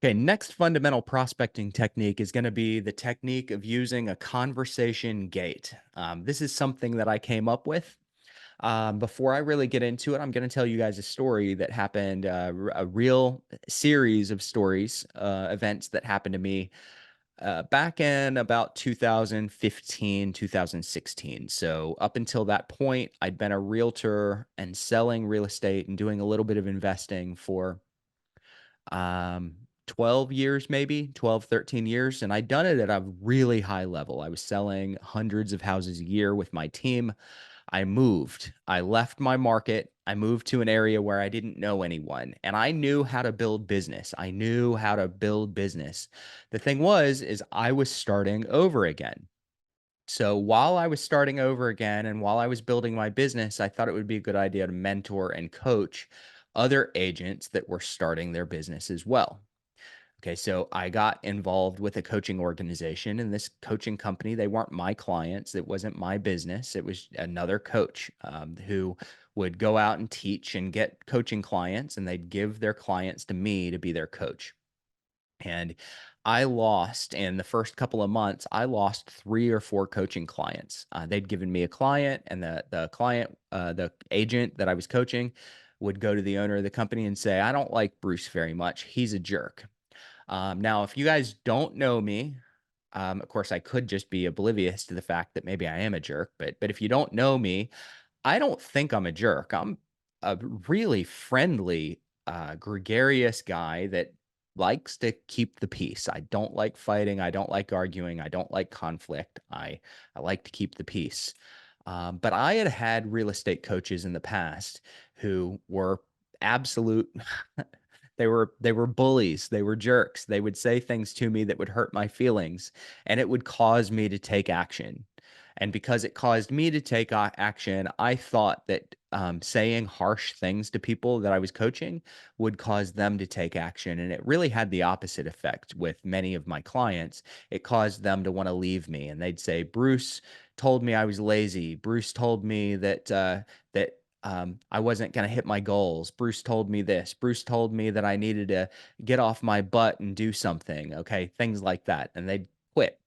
Okay, next fundamental prospecting technique is going to be the technique of using a conversation gate. This is something that I came up with. Before I really get into it, I'm going to tell you guys a story that happened, a real series of stories, events that happened to me back in about 2015, 2016. So, up until that point, I'd been a realtor and selling real estate and doing a little bit of investing for um 12 years, maybe 12, 13 years, and I'd done it at a really high level. I was selling hundreds of houses a year with my team. I left my market. I moved to an area where I didn't know anyone, and I knew how to build business. I knew how to build business. The thing was is I was starting over again. So while I was starting over again and while I was building my business, I thought it would be a good idea to mentor and coach other agents that were starting their business as well. Okay, so I got involved with a coaching organization, and this coaching company, they weren't my clients. It wasn't my business. It was another coach who would go out and teach and get coaching clients, and they'd give their clients to me to be their coach. And I lost in the first couple of months, I lost 3 or 4 coaching clients. They'd given me a client, and the client, the agent that I was coaching would go to the owner of the company and say, "I don't like Bruce very much. He's a jerk." Now, if you guys don't know me, of course, I could just be oblivious to the fact that maybe I am a jerk, but if you don't know me, I don't think I'm a jerk. I'm a really friendly, gregarious guy that likes to keep the peace. I don't like fighting. I don't like arguing. I don't like conflict. I like to keep the peace. But I had had real estate coaches in the past who were absolute they were bullies, they were jerks. They would say things to me that would hurt my feelings, and it would cause me to take action. And because it caused me to take action, I thought that saying harsh things to people that I was coaching would cause them to take action. And it really had the opposite effect with many of my clients. It caused them to want to leave me. And they'd say, "Bruce told me I was lazy. Bruce told me that I wasn't going to hit my goals. Bruce told me this. Bruce told me that I needed to get off my butt and do something." Okay. Things like that. And they'd quit.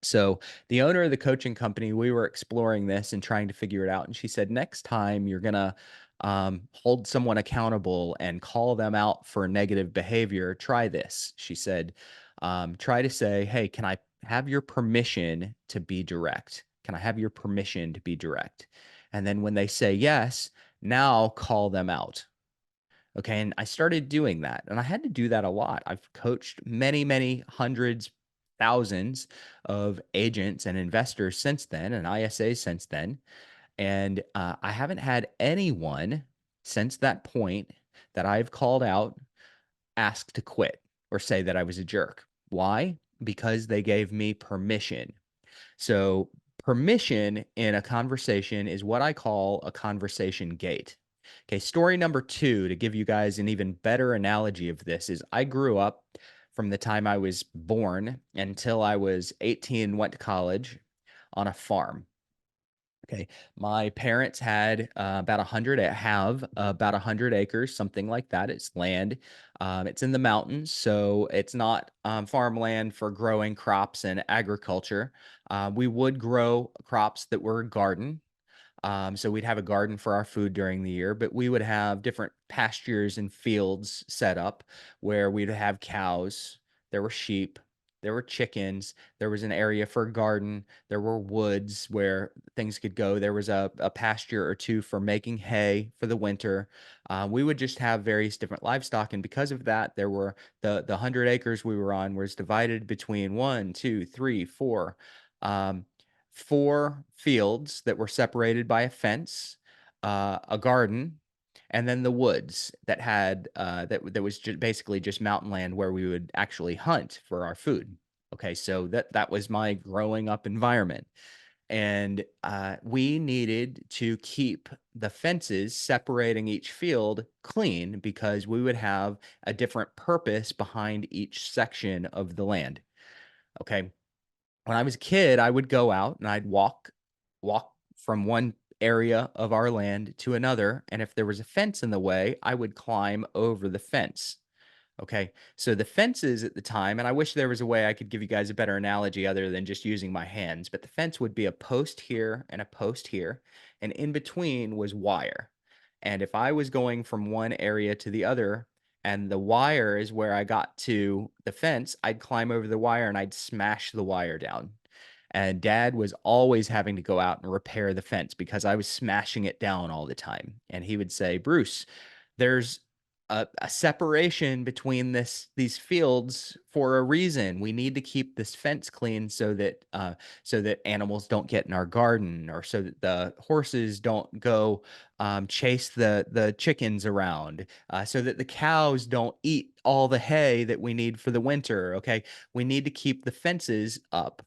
So the owner of the coaching company, we were exploring this and trying to figure it out. And she said, "Next time you're going to hold someone accountable and call them out for negative behavior, try this." She said, "Try to say, 'Hey, can I have your permission to be direct? Can I have your permission to be direct?' And then when they say yes, now call them out." Okay. And I started doing that. And I had to do that a lot. I've coached many, many hundreds, thousands of agents and investors since then, and ISAs since then. And I haven't had anyone since that point that I've called out ask to quit or say that I was a jerk. Why? Because they gave me permission. So, permission in a conversation is what I call a conversation gate. Okay, story number two, to give you guys an even better analogy of this, is I grew up from the time I was born until I was 18, went to college on a farm. Okay. My parents had about 100, have about 100 acres, something like that. It's land. It's in the mountains, so it's not farmland for growing crops and agriculture. We would grow crops that were garden. So we'd have a garden for our food during the year, but we would have different pastures and fields set up where we'd have cows, there were sheep, there were chickens, there was an area for a garden, there were woods where things could go. There was a pasture or two for making hay for the winter. We would just have various different livestock. And because of that, there were the 100 acres we were on was divided between one, two, three, four. Um, 4 fields that were separated by a fence, a garden, and then the woods that had, that was basically just mountain land where we would actually hunt for our food. Okay, so that was my growing up environment, and, we needed to keep the fences separating each field clean because we would have a different purpose behind each section of the land, okay? When I was a kid, I would go out and I'd walk from one area of our land to another, and if there was a fence in the way, I would climb over the fence. Okay. So the fences at the time, and I wish there was a way I could give you guys a better analogy other than just using my hands, but the fence would be a post here and a post here, and in between was wire. And if I was going from one area to the other, and the wire is where I got to the fence, I'd climb over the wire and I'd smash the wire down. And dad was always having to go out and repair the fence because I was smashing it down all the time. And he would say, Bruce, there's a separation between these fields for a reason. We need to keep this fence clean so that animals don't get in our garden, or so that the horses don't go chase the chickens around, so that the cows don't eat all the hay that we need for the winter. Okay, we need to keep the fences up.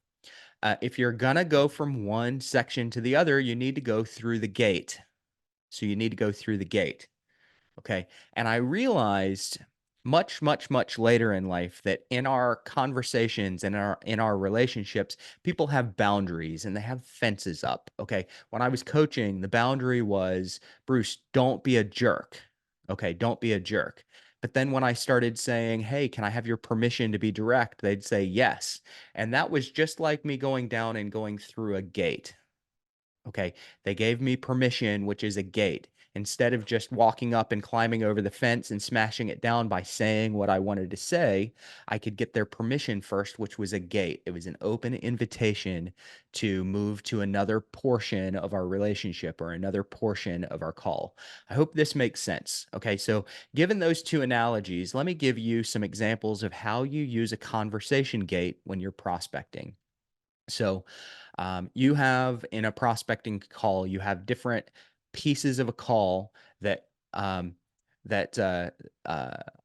If you're gonna go from one section to the other, you need to go through the gate. So you need to go through the gate. Okay. And I realized much, much, much later in life that in our conversations and in our relationships, people have boundaries and they have fences up. Okay. When I was coaching, the boundary was, Bruce, don't be a jerk. Okay, don't be a jerk. But then when I started saying, hey, can I have your permission to be direct? They'd say yes. And that was just like me going down and going through a gate. Okay. They gave me permission, which is a gate. Instead of just walking up and climbing over the fence and smashing it down by saying what I wanted to say, I could get their permission first, which was a gate. It was an open invitation to move to another portion of our relationship or another portion of our call. I hope this makes sense. Okay. So, given those two analogies, let me give you some examples of how you use a conversation gate when you're prospecting. So, you have in a prospecting call, you have different pieces of a call that that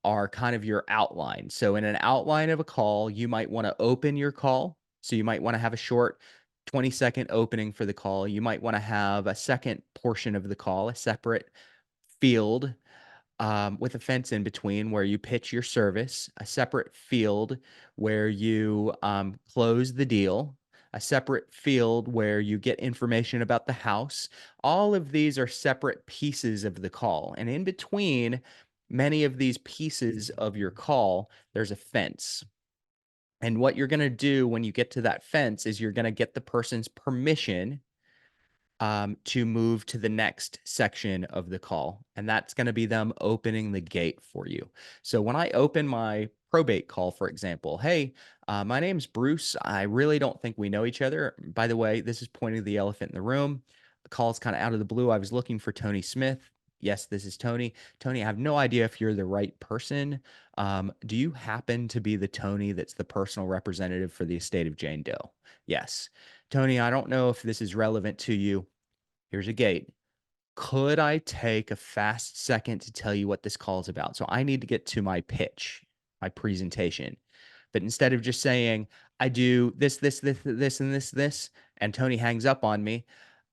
are kind of your outline. So, in an outline of a call, you might want to open your call. So, you might want to have a short 20-second opening for the call. You might want to have a second portion of the call, a separate field with a fence in between where you pitch your service, a separate field where you close the deal, a separate field where you get information about the house. All of these are separate pieces of the call. And in between many of these pieces of your call, there's a fence. And what you're going to do when you get to that fence is you're going to get the person's permission to move to the next section of the call. And that's going to be them opening the gate for you. So when I open my probate call, for example, hey, my name's Bruce. I really don't think we know each other. By the way, this is pointing to the elephant in the room. The call's kind of out of the blue. I was looking for Tony Smith. Yes, this is Tony. Tony, I have no idea if you're the right person. Do you happen to be the Tony that's the personal representative for the estate of Jane Doe? Yes. Tony, I don't know if this is relevant to you. Here's a gate. Could I take a fast second to tell you what this call is about? So I need to get to my pitch, my presentation. But instead of just saying, I do this, and this, and Tony hangs up on me,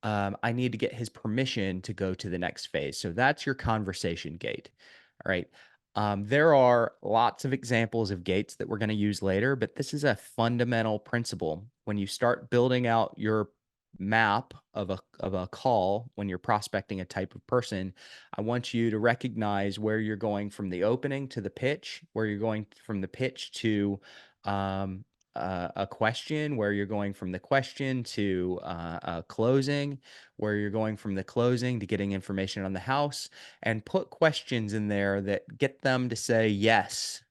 I need to get his permission to go to the next phase. So that's your conversation gate. All right. There are lots of examples of gates that we're going to use later, but this is a fundamental principle. When you start building out your map of a call when you're prospecting a type of person, I want you to recognize where you're going from the opening to the pitch, where you're going from the pitch to um, a question, where you're going from the question to a closing, where you're going from the closing to getting information on the house, and put questions in there that get them to say yes.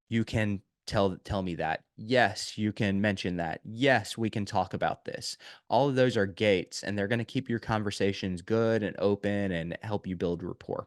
You can tell me that. Yes, you can mention that. Yes, we can talk about this. All of those are gates, and they're going to keep your conversations good and open and help you build rapport.